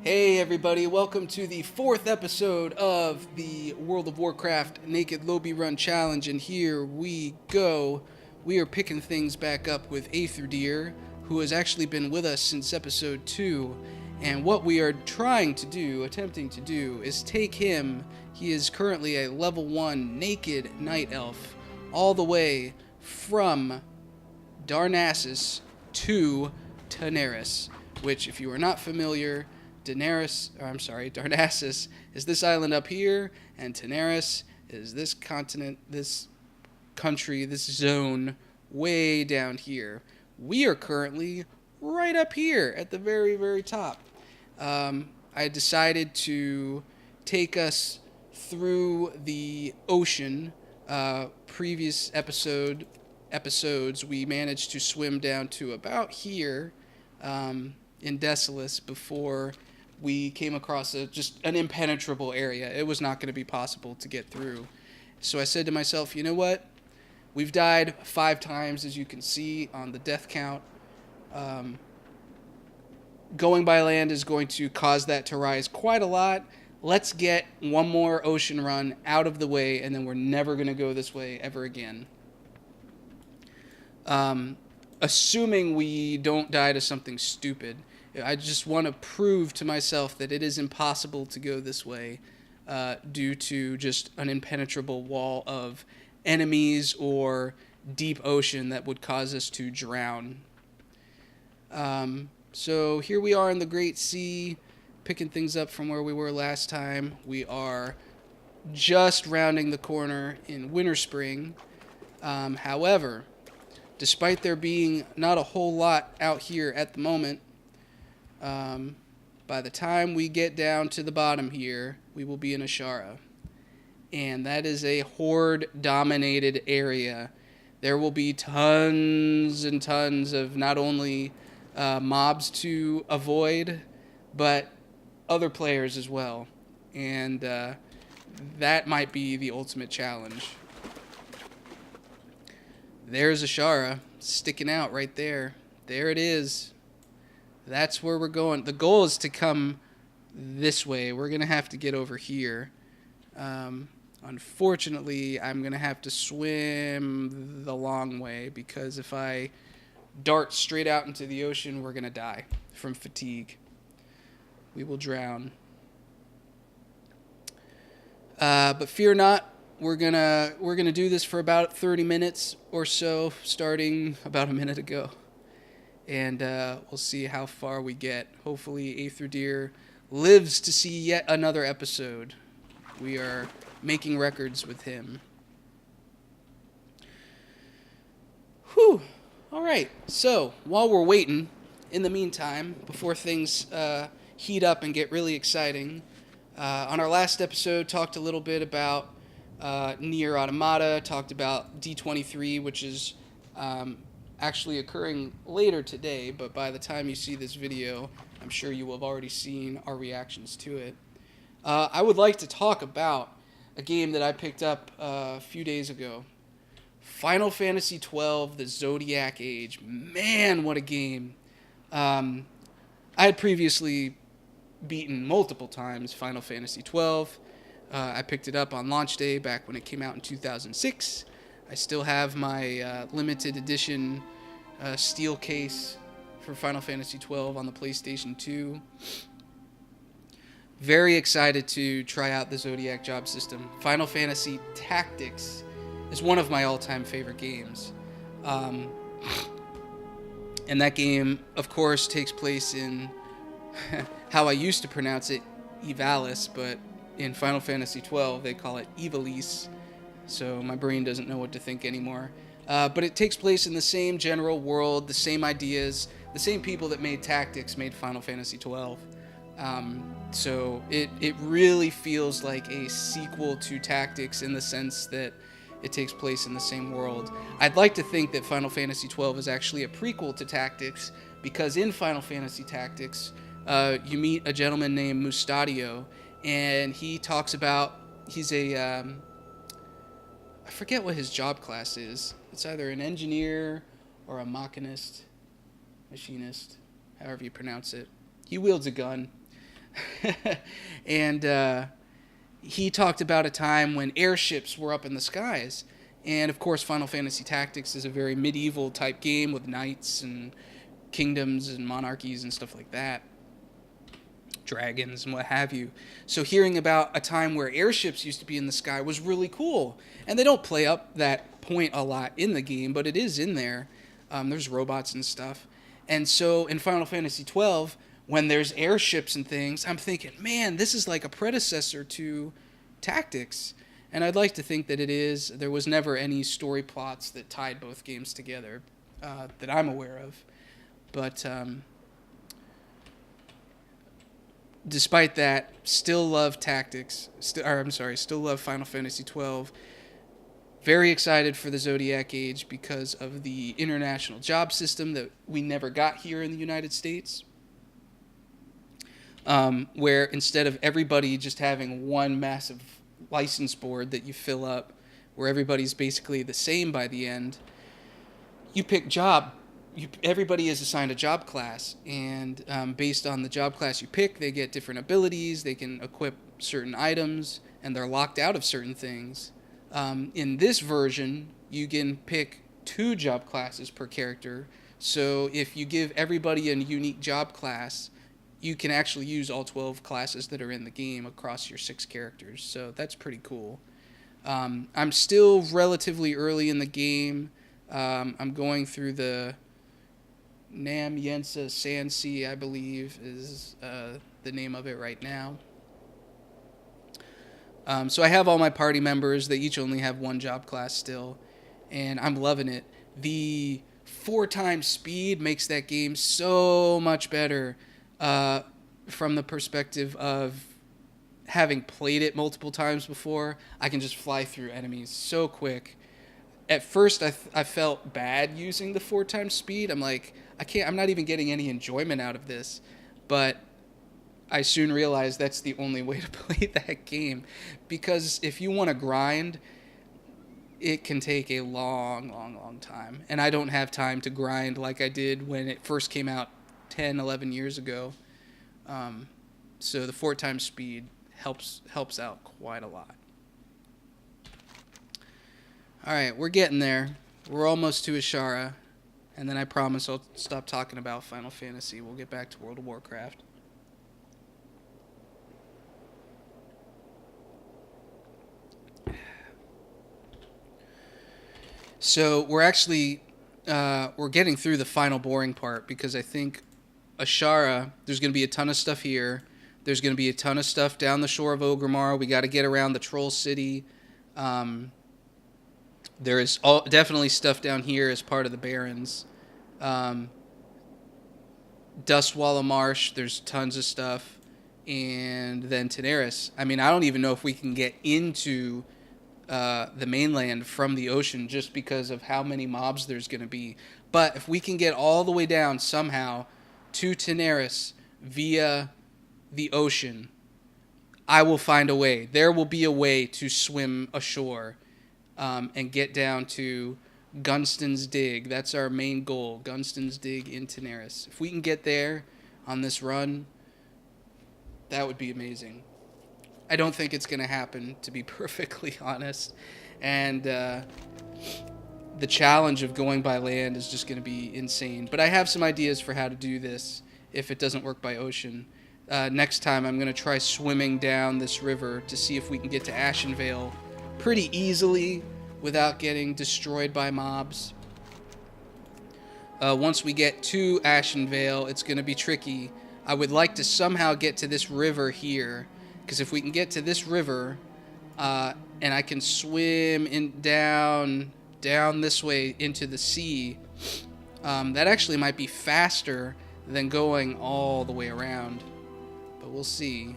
Hey everybody, welcome to the 4th episode of the World of Warcraft Naked Lowbie Run Challenge, and here we go. We are picking things back up with Aetherdeer, who has actually been with us since episode 2, and what we are attempting to do, is take him. He is currently a level 1 Naked Night Elf, all the way from Darnassus to Tanaris, which, if you are not familiar, Darnassus is this island up here, and Tanaris is this continent, this country, this zone way down here. We are currently right up here at the very, very top. I decided to take us through the ocean. Previous episodes, we managed to swim down to about here in Desolace before we came across just an impenetrable area. It was not going to be possible to get through. So I said to myself, you know what? We've died 5 times, as you can see on the death count. Going by land is going to cause that to rise quite a lot. Let's get one more ocean run out of the way, and then we're never going to go this way ever again. Assuming we don't die to something stupid. I just want to prove to myself that it is impossible to go this way due to just an impenetrable wall of enemies or deep ocean that would cause us to drown. So here we are in the Great Sea, picking things up from where we were last time. We are just rounding the corner in Winterspring. However, despite there being not a whole lot out here at the moment, by the time we get down to the bottom here, we will be in Azshara. And that is a Horde-dominated area. There will be tons and tons of not only mobs to avoid, but other players as well. And that might be the ultimate challenge. There's Azshara sticking out right there. There it is. That's where we're going. The goal is to come this way. We're going to have to get over here. Unfortunately, I'm going to have to swim the long way, because if I dart straight out into the ocean, we're going to die from fatigue. We will drown. But fear not. We're gonna do this for about 30 minutes or so, starting about a minute ago. And we'll see how far we get. Hopefully Aetherdeer lives to see yet another episode. We are making records with him. Whew. Alright, so while we're waiting, in the meantime, before things heat up and get really exciting, on our last episode talked a little bit about Nier Automata, talked about D23, which is actually occurring later today, but by the time you see this video, I'm sure you will have already seen our reactions to it. I would like to talk about a game that I picked up a few days ago. Final Fantasy XII, the Zodiac Age. Man, what a game. I had previously beaten multiple times Final Fantasy XII. I picked it up on launch day back when it came out in 2006. I still have my limited edition steel case for Final Fantasy XII on the PlayStation 2. Very excited to try out the Zodiac job system. Final Fantasy Tactics is one of my all-time favorite games. And that game, of course, takes place in how I used to pronounce it, Ivalice, but in Final Fantasy XII, they call it Ivalice, so my brain doesn't know what to think anymore. But it takes place in the same general world, the same ideas, the same people that made Tactics made Final Fantasy XII. So it really feels like a sequel to Tactics in the sense that it takes place in the same world. I'd like to think that Final Fantasy XII is actually a prequel to Tactics, because in Final Fantasy Tactics, you meet a gentleman named Mustadio, and he talks about, he's a, I forget what his job class is. It's either an engineer or a machinist, however you pronounce it. He wields a gun. And he talked about a time when airships were up in the skies. And of course, Final Fantasy Tactics is a very medieval type game with knights and kingdoms and monarchies and stuff like that, dragons and what have you. So hearing about a time where airships used to be in the sky was really cool. And they don't play up that point a lot in the game, but it is in there. There's robots and stuff. And so in Final Fantasy XII, when there's airships and things, I'm thinking, man, this is like a predecessor to Tactics. And I'd like to think that it is. There was never any story plots that tied both games together that I'm aware of. But despite that, still love Tactics. Still love Final Fantasy XII. Very excited for the Zodiac Age because of the international job system that we never got here in the United States. Where instead of everybody just having one massive license board that you fill up, where everybody's basically the same by the end, you pick job. Everybody is assigned a job class, and based on the job class you pick, they get different abilities, they can equip certain items, and they're locked out of certain things. In this version, you can pick 2 job classes per character, so if you give everybody a unique job class, you can actually use all 12 classes that are in the game across your 6 characters, so that's pretty cool. I'm still relatively early in the game. I'm going through the Nam Yensa Sansi, I believe, is the name of it right now. So I have all my party members. They each only have 1 job class still, and I'm loving it. The 4 times speed makes that game so much better from the perspective of having played it multiple times before. I can just fly through enemies so quick. At first, I felt bad using the 4 times speed. I'm like, I'm not even getting any enjoyment out of this. But I soon realized that's the only way to play that game. Because if you want to grind, it can take a long, long, long time. And I don't have time to grind like I did when it first came out 10, 11 years ago. So the 4 times speed helps out quite a lot. Alright, we're getting there. We're almost to Azshara. And then I promise I'll stop talking about Final Fantasy. We'll get back to World of Warcraft. So we're actually we're getting through the final boring part, because I think Azshara, there's going to be a ton of stuff here. There's going to be a ton of stuff down the shore of Orgrimmar. We got to get around the Troll City. There is definitely stuff down here as part of the Barrens. Dustwallow Marsh, there's tons of stuff. And then Tanaris. I mean, I don't even know if we can get into the mainland from the ocean just because of how many mobs there's going to be. But if we can get all the way down somehow to Tanaris via the ocean, I will find a way. There will be a way to swim ashore and get down to Gunston's Dig. That's our main goal, Gunston's Dig in Tanaris. If we can get there on this run, that would be amazing. I don't think it's going to happen, to be perfectly honest. And the challenge of going by land is just going to be insane. But I have some ideas for how to do this if it doesn't work by ocean. Next time I'm going to try swimming down this river to see if we can get to Ashenvale pretty easily without getting destroyed by mobs. Once we get to Ashenvale, it's going to be tricky. I would like to somehow get to this river here, because if we can get to this river and I can swim down this way into the sea, that actually might be faster than going all the way around. But we'll see.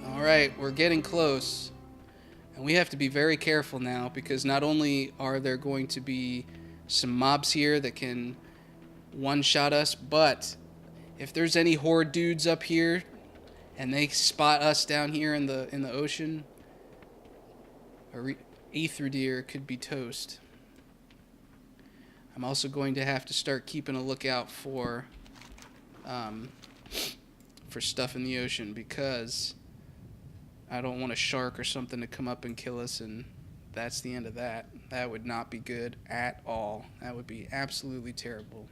Alright, we're getting close. And we have to be very careful now, because not only are there going to be some mobs here that can one-shot us, but if there's any Horde dudes up here and they spot us down here in the ocean, Aether Deer could be toast. I'm also going to have to start keeping a lookout for for stuff in the ocean, because I don't want a shark or something to come up and kill us, and that's the end of that. That would not be good at all. That would be absolutely terrible.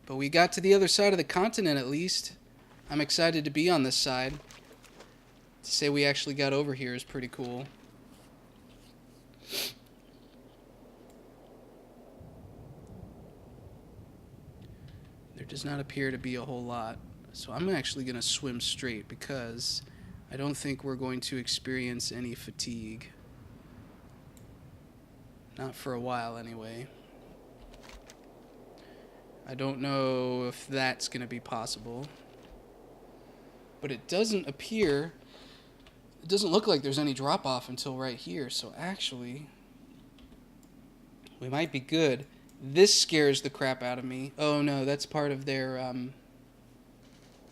But we got to the other side of the continent, at least. I'm excited to be on this side. To say we actually got over here is pretty cool. There does not appear to be a whole lot. So I'm actually going to swim straight, because I don't think we're going to experience any fatigue. Not for a while, anyway. I don't know if that's going to be possible. But it doesn't appear... It doesn't look like there's any drop-off until right here. So actually, we might be good. This scares the crap out of me. Oh no, that's part of their...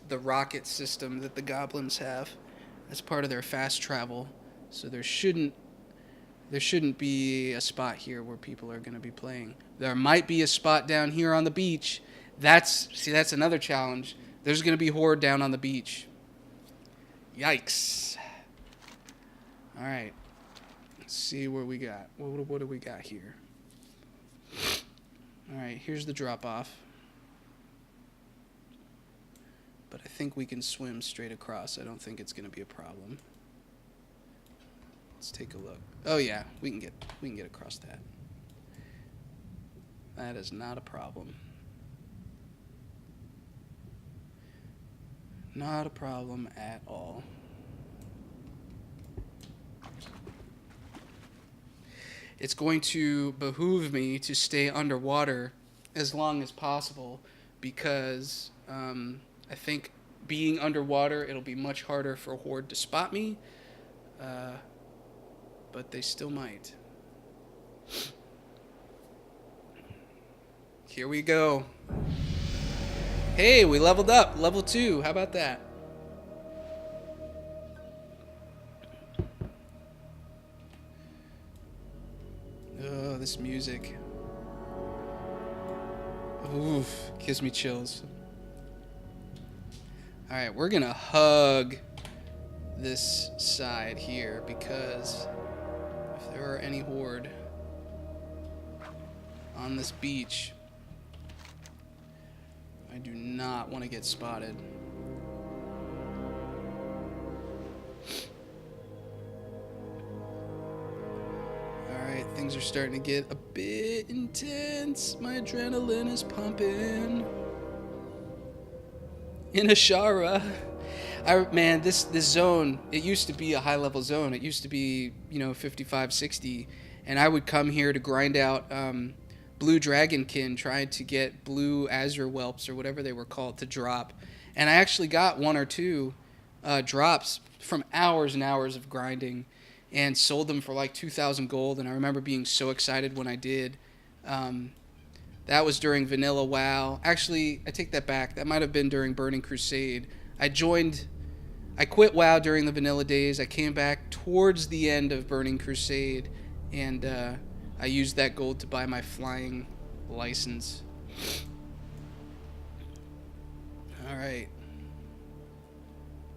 the rocket system that the goblins have. That's part of their fast travel. So there shouldn't be a spot here where people are going to be playing. There might be a spot down here on the beach. That's another challenge. There's going to be Horde down on the beach. Yikes. All right. Let's see where we got. What do we got here? All right, here's the drop off. But I think we can swim straight across. I don't think it's going to be a problem. Let's take a look. Oh yeah, we can get across that. That is not a problem. Not a problem at all. It's going to behoove me to stay underwater as long as possible, because I think being underwater, it'll be much harder for Horde to spot me, but they still might. Here we go. Hey, we leveled up. Level 2. How about that? Oh, this music. Oof, gives me chills. Alright, we're gonna hug this side here, because if there are any Horde on this beach, I do not want to get spotted. Alright, things are starting to get a bit intense. My adrenaline is pumping. In Azshara. Man, this zone, it used to be a high-level zone. It used to be, 55, 60. And I would come here to grind out blue dragonkin, trying to get blue azure whelps, or whatever they were called, to drop. And I actually got 1 or 2 drops from hours and hours of grinding, and sold them for like 2,000 gold. And I remember being so excited when I did. That was during Vanilla WoW. Actually, I take that back. That might have been during Burning Crusade. I quit WoW during the vanilla days. I came back towards the end of Burning Crusade, and I used that gold to buy my flying license. Alright.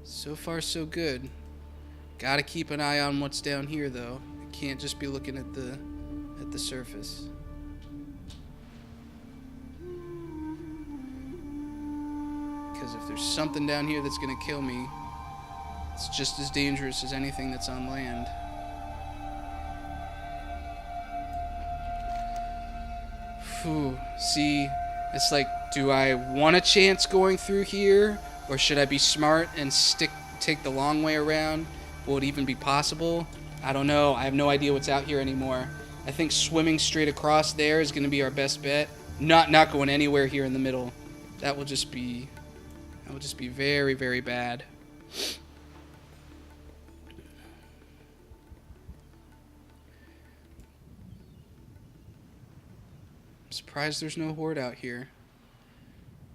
So far, so good. Gotta keep an eye on what's down here, though. I can't just be looking at the surface. Because if there's something down here that's going to kill me, it's just as dangerous as anything that's on land. Whew. See, it's like, do I want a chance going through here? Or should I be smart and take the long way around? Will it even be possible? I don't know. I have no idea what's out here anymore. I think swimming straight across there is going to be our best bet. Not going anywhere here in the middle. That will just be very, very bad. I'm surprised there's no Horde out here.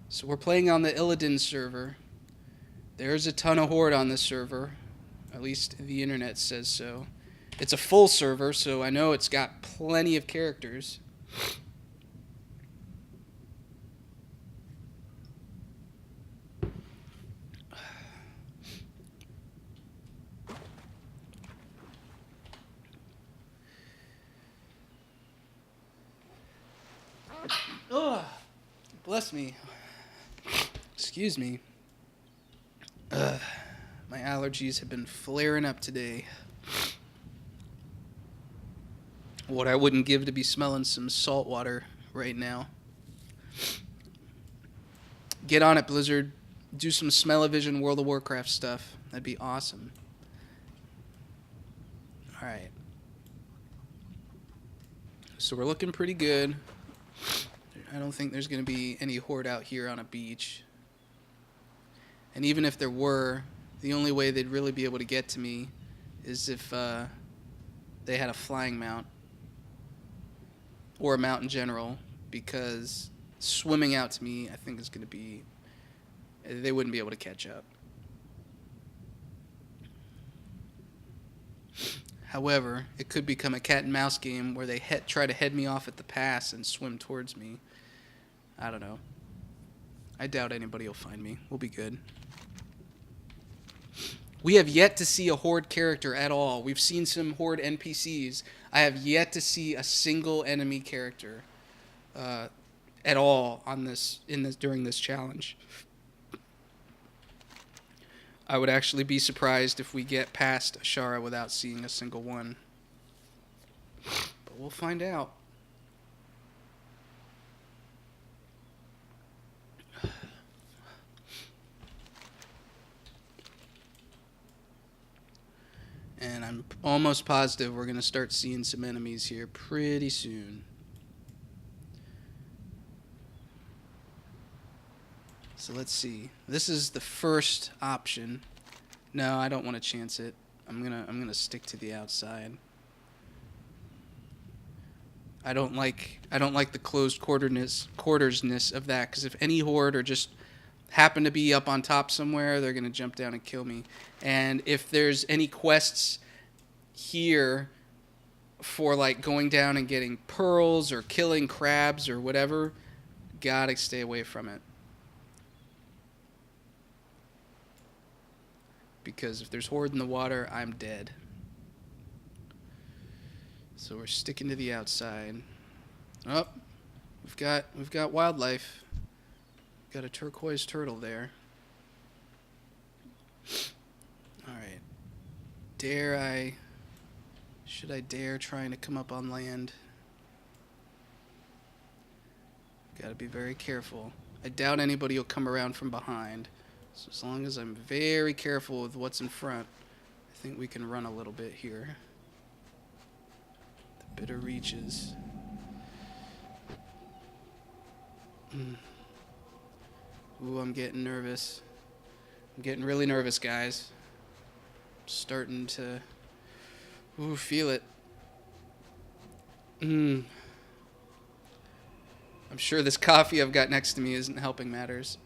So we're playing on the Illidan server. There's a ton of Horde on this server. At least the internet says so. It's a full server, so I know it's got plenty of characters. Oh, bless me. Excuse me. My allergies have been flaring up today. What I wouldn't give to be smelling some salt water right now. Get on it, Blizzard. Do some smell-o-vision World of Warcraft stuff. That'd be awesome. Alright. So we're looking pretty good. I don't think there's going to be any horde out here on a beach. And even if there were, the only way they'd really be able to get to me is if they had a flying mount. Or a mount in general. Because swimming out to me, I think, is going to be... They wouldn't be able to catch up. However, it could become a cat and mouse game where they try to head me off at the pass and swim towards me. I don't know. I doubt anybody will find me. We'll be good. We have yet to see a Horde character at all. We've seen some Horde NPCs. I have yet to see a single enemy character at all during this challenge. I would actually be surprised if we get past Azshara without seeing a single one. But we'll find out. And I'm almost positive we're going to start seeing some enemies here pretty soon. So let's see. This is the first option. No, I don't want to chance it. I'm gonna stick to the outside. I don't like the closed quartersness of that, because if any horde or just happen to be up on top somewhere, they're gonna jump down and kill me. And if there's any quests here for like going down and getting pearls or killing crabs or whatever, gotta stay away from it. Because if there's horde in the water, I'm dead. So we're sticking to the outside. Oh, we've got wildlife. Got a turquoise turtle there. Alright. Should I dare trying to come up on land? Gotta be very careful. I doubt anybody will come around from behind. So as long as I'm very careful with what's in front, I think we can run a little bit here. The bitter reaches. Ooh, I'm getting nervous. I'm getting really nervous, guys. I'm starting to feel it. I'm sure this coffee I've got next to me isn't helping matters.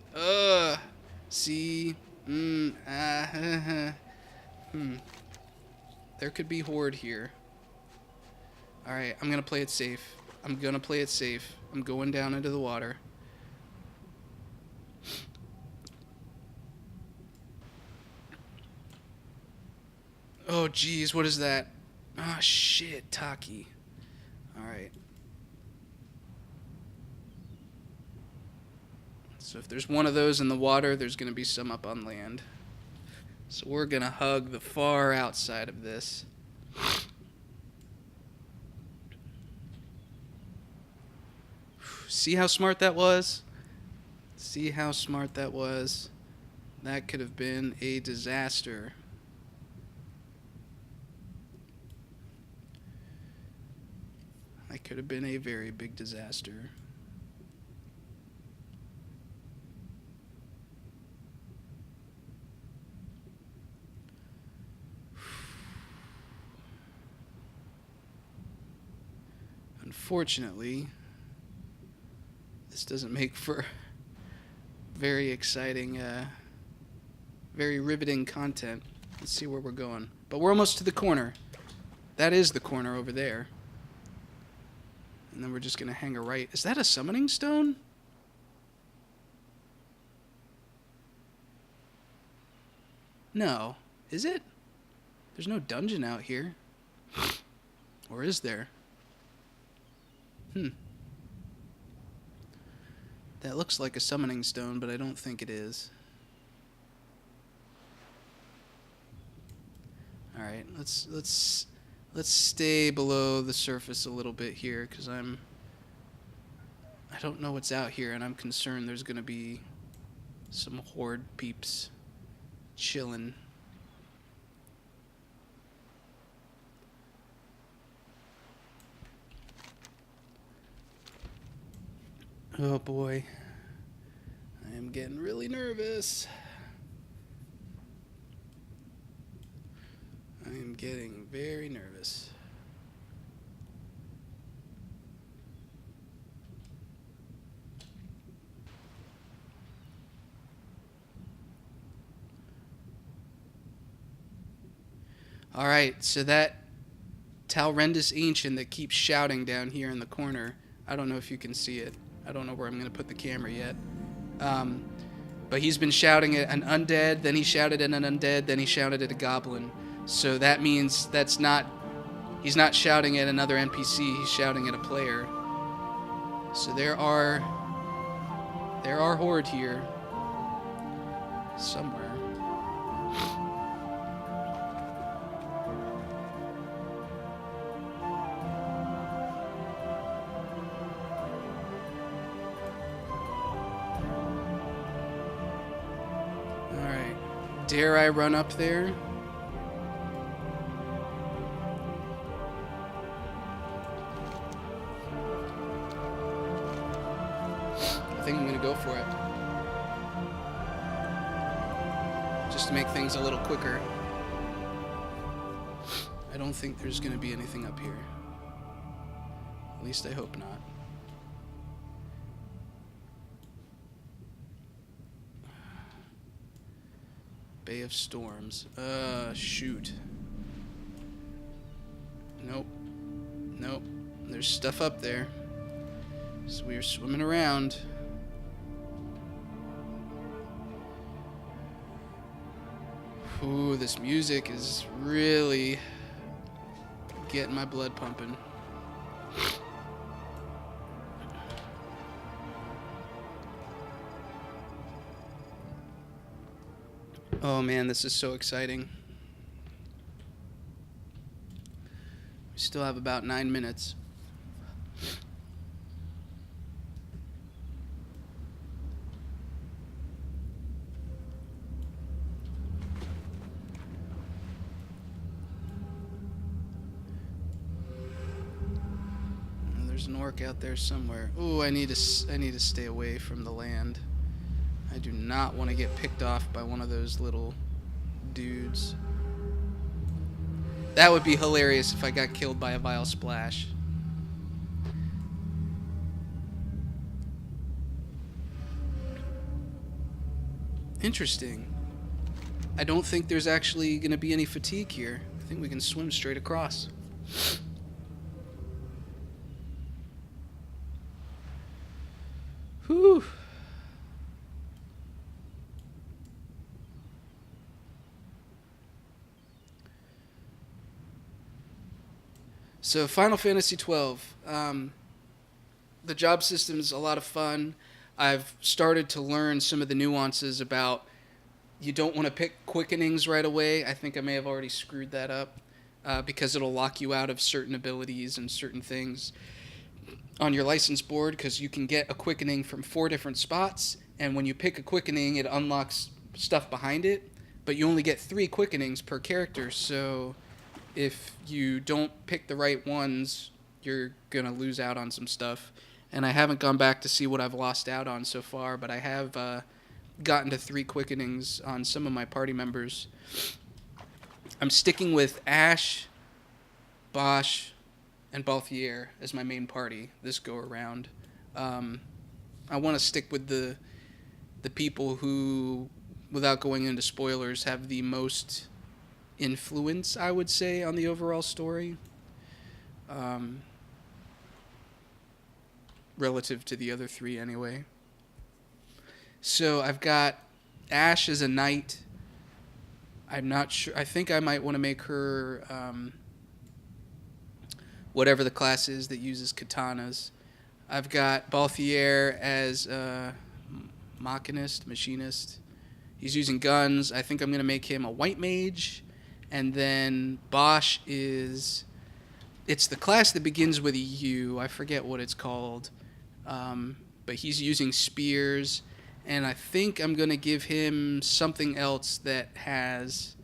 See? There could be horde here. Alright, I'm gonna play it safe. I'm going down into the water. Oh, geez, what is that? Oh, shit, Taki. Alright. So if there's one of those in the water, there's going to be some up on land. So we're going to hug the far outside of this. See how smart that was? See how smart that was? That could have been a disaster. That could have been a very big disaster. Unfortunately, this doesn't make for very exciting, very riveting content. Let's see where we're going. But we're almost to the corner. That is the corner over there. And then we're just going to hang a right. Is that a summoning stone? No. Is it? There's no dungeon out here. Or is there? That looks like a summoning stone, but I don't think it is. Alright, let's stay below the surface a little bit here, because I don't know what's out here, and I'm concerned there's gonna be some Horde peeps chilling. Oh boy, I am getting really nervous. I am getting very nervous. Alright, so that Talrendus Ancient that keeps shouting down here in the corner, I don't know if you can see it. I don't know where I'm going to put the camera yet. But he's been shouting at an undead, then he shouted at an undead, then he shouted at a goblin. So that means he's not shouting at another NPC, he's shouting at a player. So there are Horde here somewhere. Alright. Dare I run up there? I think I'm going to go for it. Just to make things a little quicker. I don't think there's going to be anything up here. At least I hope not. Bay of Storms. Shoot. Nope. Nope. There's stuff up there. So we are swimming around. Ooh, this music is really getting my blood pumping. Oh man, this is so exciting. We still have about 9 minutes. There's an orc out there somewhere. Ooh, I need to stay away from the land. I do not want to get picked off by one of those little dudes. That would be hilarious if I got killed by a vile splash. Interesting. I don't think there's actually going to be any fatigue here. I think we can swim straight across. Whew. So Final Fantasy XII, the job system is a lot of fun. I've started to learn some of the nuances about you don't want to pick quickenings right away. I think I may have already screwed that up because it'll lock you out of certain abilities and certain things on your license board, because you can get a quickening from 4 different spots, and when you pick a quickening, it unlocks stuff behind it, but you only get 3 quickenings per character, so if you don't pick the right ones, you're going to lose out on some stuff. And I haven't gone back to see what I've lost out on so far, but I have gotten to 3 quickenings on some of my party members. I'm sticking with Ashe, Bosch, and Balthier as my main party this go around. I want to stick with the people who, without going into spoilers, have the most influence, I would say, on the overall story. relative to the other 3 anyway. So I've got Ashe as a knight. I'm not sure. I think I might want to make her whatever the class is that uses katanas. I've got Balthier as machinist. He's using guns. I think I'm going to make him a white mage. And then Bosch is... It's the class that begins with a U. I forget what it's called. But he's using spears. And I think I'm going to give him something else that has...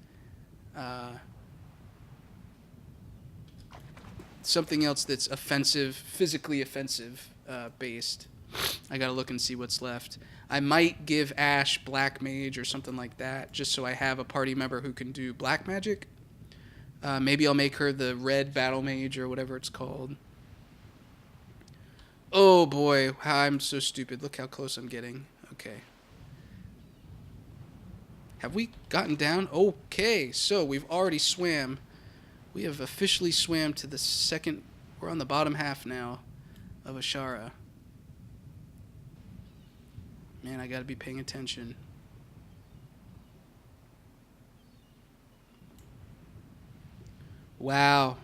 something else that's offensive, physically offensive based. I gotta look and see what's left. I might give Ashe Black Mage or something like that, just so I have a party member who can do black magic. Maybe I'll make her the Red Battle Mage or whatever it's called. Oh boy, I'm so stupid. Look how close I'm getting. Okay. Have we gotten down? Okay, so we've already swam. We have officially swam to the second... We're on the bottom half now of Azshara. Man, I gotta be paying attention. Wow.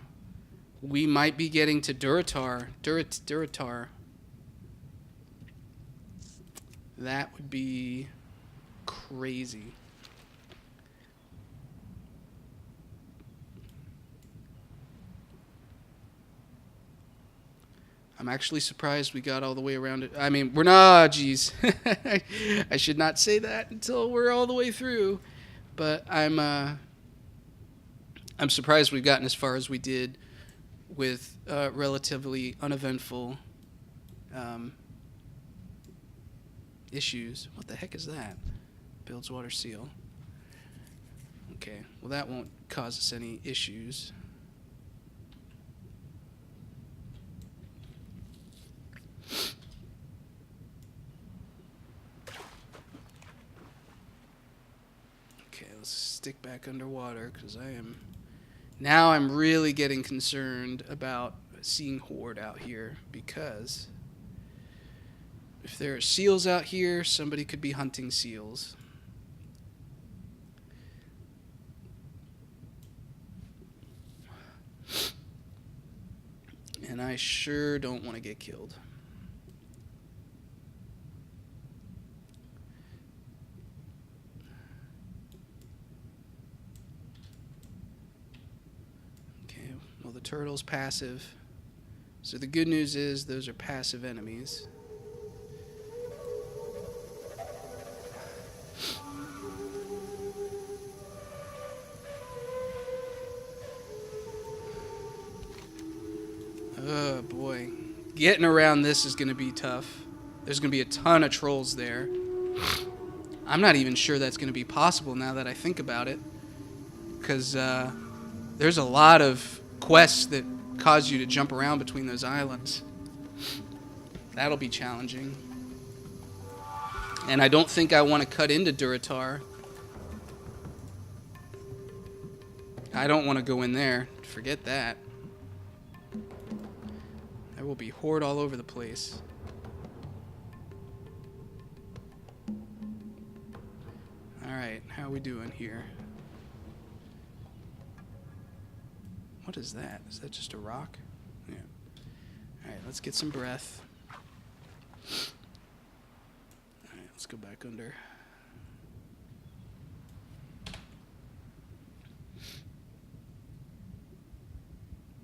We might be getting to Durotar. Durotar. That would be crazy. I'm actually surprised we got all the way around it. I mean, we're not... Jeez. I should not say that until we're all the way through. But I'm surprised we've gotten as far as we did with relatively uneventful issues. What the heck is that? Builds water seal. Okay, well that won't cause us any issues. Okay, let's stick back underwater because now I'm really getting concerned about seeing Horde out here, because if there are seals out here, somebody could be hunting seals. And I sure don't want to get killed. Well, the turtle's passive. So the good news is those are passive enemies. Oh boy. Getting around this is going to be tough. There's going to be a ton of trolls there. I'm not even sure that's going to be possible now that I think about it. Because there's a lot of quests that cause you to jump around between those islands. That'll be challenging. And I don't think I want to cut into Durotar. I don't want to go in there. Forget that. There will be Horde all over the place. Alright, how are we doing here? What is that? Is that just a rock? Yeah. Alright, let's get some breath. Alright, let's go back under.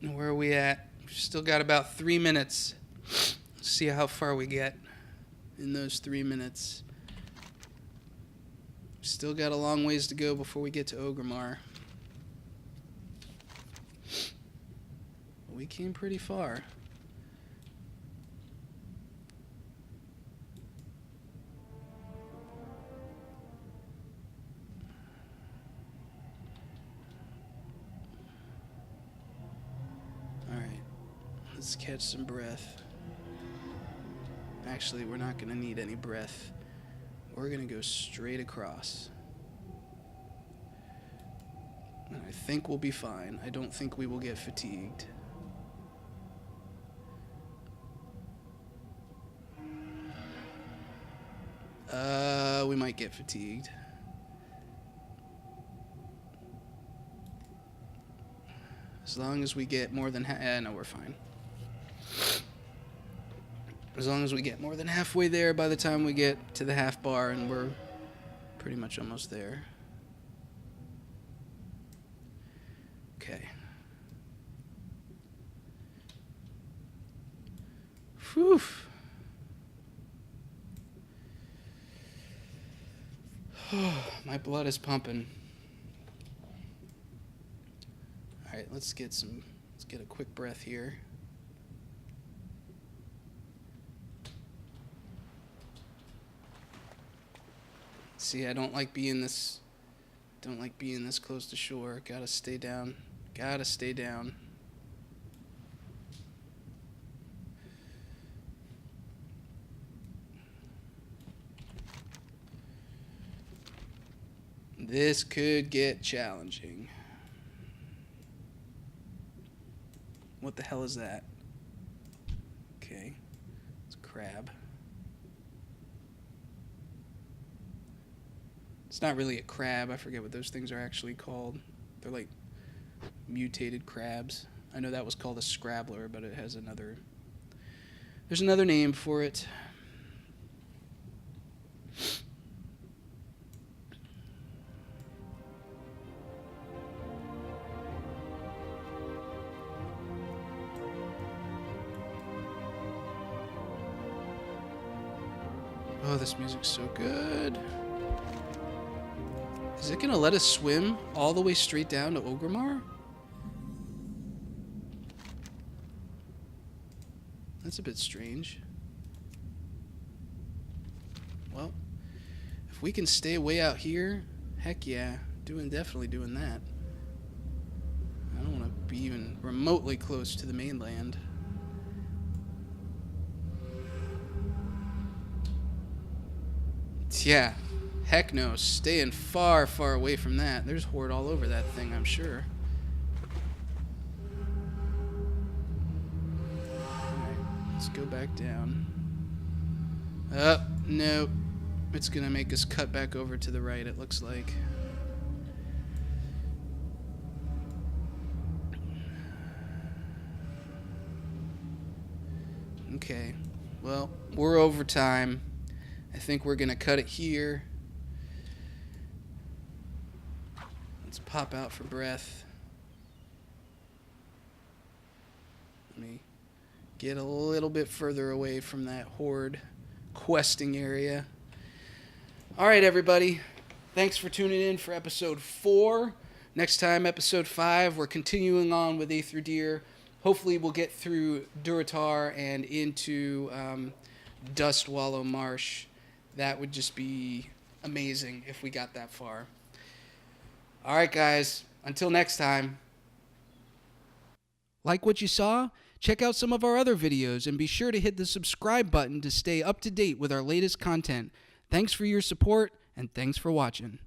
And where are we at? We've still got about 3 minutes. Let's see how far we get in those 3 minutes. Still got a long ways to go before we get to Orgrimmar. We came pretty far. Alright, let's catch some breath. Actually, we're not going to need any breath. We're going to go straight across. And I think we'll be fine. I don't think we will get fatigued. might get fatigued. As long as we get more than no, we're fine. As long as we get more than halfway there by the time we get to the half bar, and we're pretty much almost there. Okay. Whew. My blood is pumping. All right, let's get a quick breath here. See, I don't like being this close to shore. Gotta stay down. Gotta stay down. This could get challenging. What the hell is that? Okay. It's a crab. It's not really a crab. I forget what those things are actually called. They're like mutated crabs. I know that was called a scrabbler, but it has another... There's another name for it. Oh, this music's so good. Is it gonna let us swim all the way straight down to Orgrimmar? That's a bit strange. Well, if we can stay way out here, heck yeah, definitely doing that. I don't want to be even remotely close to the mainland. Yeah, heck no, staying far, far away from that. There's Horde all over that thing, I'm sure. Alright, let's go back down. Nope. It's gonna make us cut back over to the right, it looks like. Okay, well, we're over time. I think we're gonna cut it here. Let's pop out for breath. Let me get a little bit further away from that Horde questing area. Alright, everybody. Thanks for tuning in for episode 4. Next time, episode 5, we're continuing on with Aetherdeer. Hopefully we'll get through Durotar and into Dustwallow Marsh. That would just be amazing if we got that far. All right, guys. Until next time. Like what you saw? Check out some of our other videos and be sure to hit the subscribe button to stay up to date with our latest content. Thanks for your support, and thanks for watching.